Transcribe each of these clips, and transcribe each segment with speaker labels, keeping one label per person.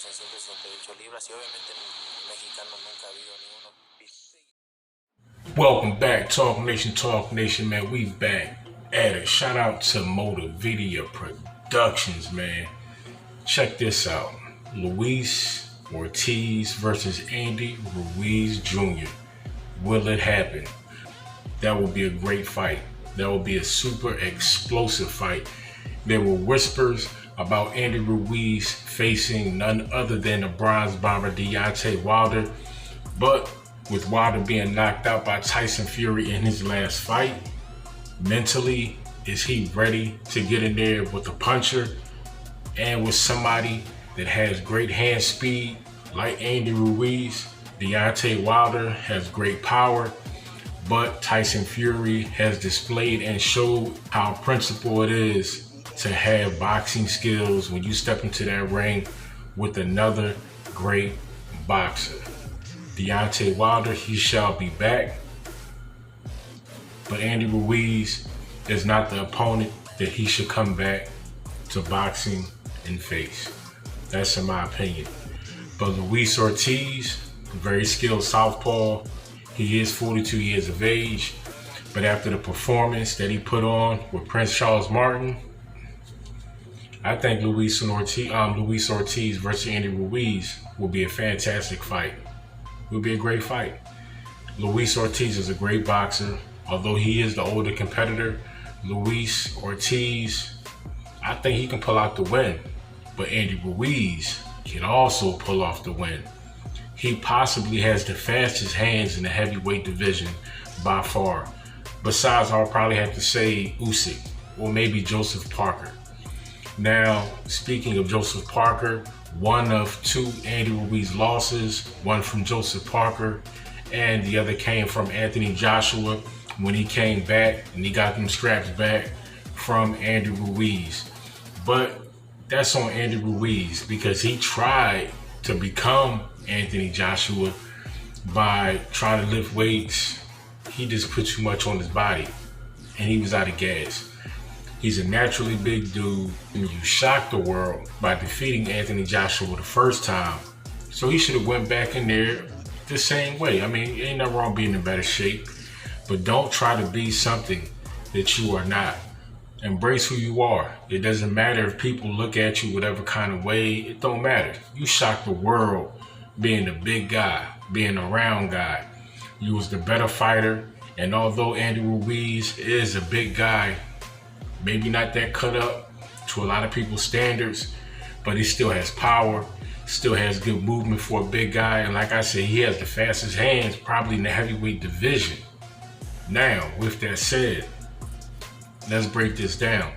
Speaker 1: pues en 168 libras y obviamente mexicano nunca ha habido ni uno.
Speaker 2: Welcome back, Talk Nation, man. We back at it. Shout out to Motor Video Productions, man. Check this out. Luis Ortiz versus Andy Ruiz Jr. Will it happen? That will be a great fight. That will be a super explosive fight. There were whispers about Andy Ruiz facing none other than the bronze bomber Deontay Wilder, but with Wilder being knocked out by Tyson Fury in his last fight, mentally, is he ready to get in there with a puncher and with somebody that has great hand speed like Andy Ruiz? Deontay Wilder has great power, but Tyson Fury has displayed and showed how principled it is to have boxing skills when you step into that ring with another great boxer. Deontay Wilder, he shall be back. But Andy Ruiz is not the opponent that he should come back to boxing and face. That's in my opinion. But Luis Ortiz, very skilled southpaw. He is 42 years of age. But after the performance that he put on with Prince Charles Martin, I think Luis Ortiz versus Andy Ruiz will be a fantastic fight. It will be a great fight. Luis Ortiz is a great boxer. Although he is the older competitor, Luis Ortiz, I think he can pull out the win. But Andy Ruiz can also pull off the win. He possibly has the fastest hands in the heavyweight division by far. Besides, I'll probably have to say Usyk or maybe Joseph Parker. Now, speaking of Joseph Parker, one of two Andy Ruiz losses, one from Joseph Parker, and the other came from Anthony Joshua when he came back and he got them straps back from Andy Ruiz. But that's on Andy Ruiz because he tried to become Anthony Joshua by trying to lift weights. He just put too much on his body and he was out of gas. He's a naturally big dude, and you shocked the world by defeating Anthony Joshua the first time. So he should have went back in there the same way. I mean, ain't nothing wrong being in better shape, but don't try to be something that you are not. Embrace who you are. It doesn't matter if people look at you whatever kind of way. It don't matter. You shocked the world being the big guy, being a round guy. You was the better fighter, and although Andy Ruiz is a big guy, maybe not that cut up to a lot of people's standards, but he still has power, still has good movement for a big guy. And like I said, he has the fastest hands probably in the heavyweight division. Now, with that said, let's break this down.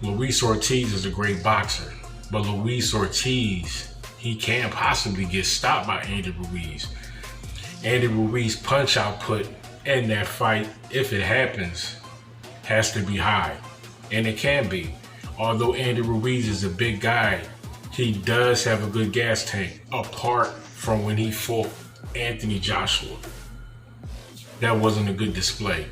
Speaker 2: Luis Ortiz is a great boxer, but Luis Ortiz, he can't possibly get stopped by Andy Ruiz. Andy Ruiz's punch output in that fight, if it happens, has to be high. And it can be. Although Andy Ruiz is a big guy, he does have a good gas tank, apart from when he fought Anthony Joshua. That wasn't a good display.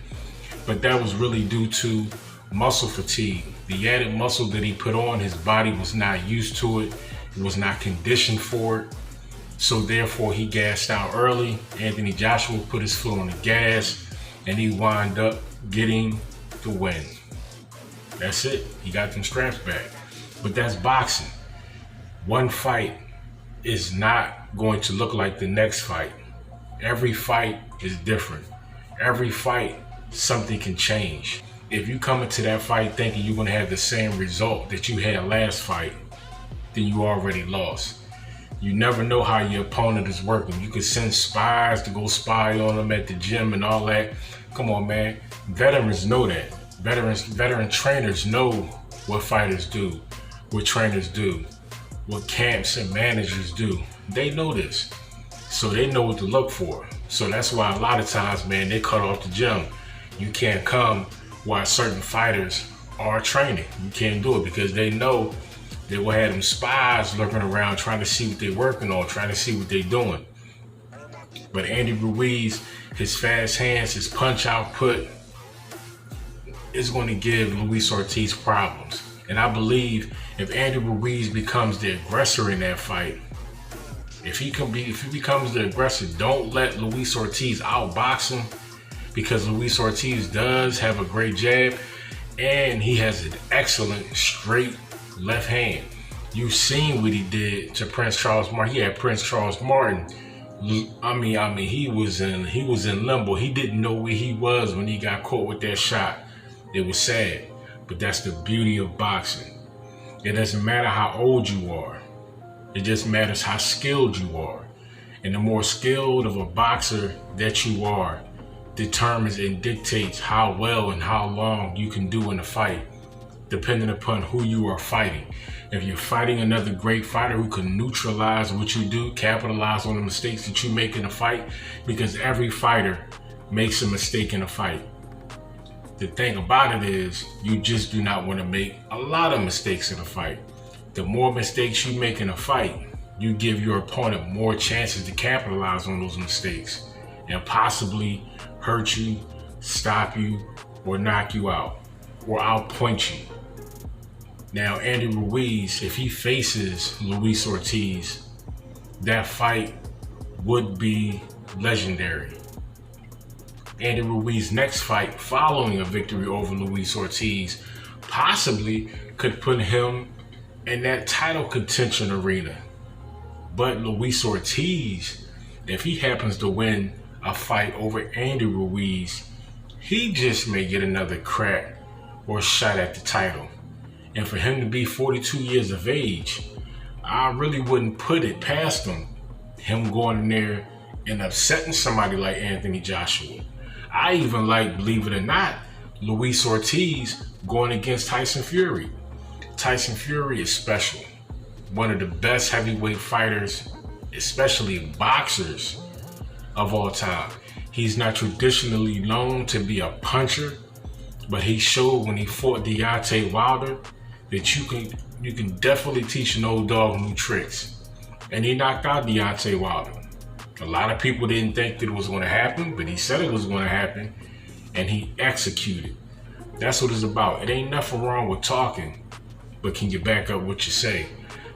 Speaker 2: But that was really due to muscle fatigue. The added muscle that he put on, his body was not used to it. It was not conditioned for it. So therefore he gassed out early. Anthony Joshua put his foot on the gas and he wound up getting the win. That's it. He got them straps back. But that's boxing. One fight is not going to look like the next fight. Every fight is different. Every fight, something can change. If you come into that fight thinking you're going to have the same result that you had last fight, then you already lost. You never know how your opponent is working. You could send spies to go spy on them at the gym and all that. Come on, man. Veterans know that. Veteran trainers know what fighters do, what trainers do, what camps and managers do. They know this. So they know what to look for. So that's why a lot of times, man, they cut off the gym. You can't come while certain fighters are training. You can't do it because they know they will have them spies lurking around trying to see what they're working on, trying to see what they're doing. But Andy Ruiz, his fast hands, his punch output is going to give Luis Ortiz problems. And I believe if Andy Ruiz becomes the aggressor in that fight, if he becomes the aggressor, don't let Luis Ortiz outbox him, because Luis Ortiz does have a great jab and he has an excellent straight left hand. You've seen what he did to Prince Charles Martin. He had Prince Charles Martin. I mean, he was in limbo. He didn't know where he was when he got caught with that shot. It was sad, but that's the beauty of boxing. It doesn't matter how old you are. It just matters how skilled you are. And the more skilled of a boxer that you are determines and dictates how well and how long you can do in a fight, depending upon who you are fighting. If you're fighting another great fighter who can neutralize what you do, capitalize on the mistakes that you make in a fight, because every fighter makes a mistake in a fight. The thing about it is, you just do not want to make a lot of mistakes in a fight. The more mistakes you make in a fight, you give your opponent more chances to capitalize on those mistakes and possibly hurt you, stop you, or knock you out, or outpoint you. Now, Andy Ruiz, if he faces Luis Ortiz, that fight would be legendary. Andy Ruiz's next fight following a victory over Luis Ortiz possibly could put him in that title contention arena. But Luis Ortiz, if he happens to win a fight over Andy Ruiz, he just may get another crack or shot at the title. And for him to be 42 years of age, I really wouldn't put it past him going in there and upsetting somebody like Anthony Joshua. I even like, believe it or not, Luis Ortiz going against Tyson Fury. Tyson Fury is special. One of the best heavyweight fighters, especially boxers, of all time. He's not traditionally known to be a puncher, but he showed when he fought Deontay Wilder that you can definitely teach an old dog new tricks. And he knocked out Deontay Wilder. A lot of people didn't think that it was going to happen, but he said it was going to happen, and he executed. That's what it's about. It ain't nothing wrong with talking, but can you back up what you say?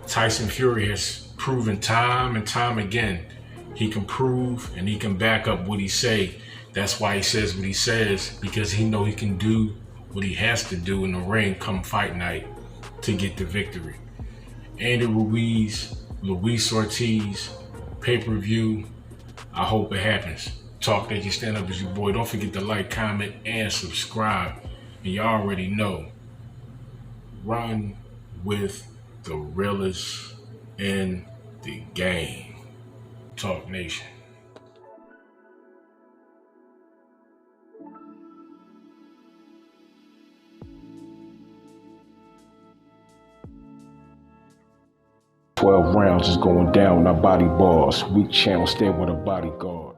Speaker 2: Tyson Fury has proven time and time again he can prove and he can back up what he say. That's why he says what he says, because he know he can do what he has to do in the ring come fight night to get the victory. Andy Ruiz, Luis Ortiz, pay-per-view. I hope it happens. Talk that you stand up as your boy. Don't forget to like, comment, and subscribe. And you already know, run with the realest in the game. Talk Nation. "12 rounds is going down, our body bars. Weak channel, stay with a bodyguard."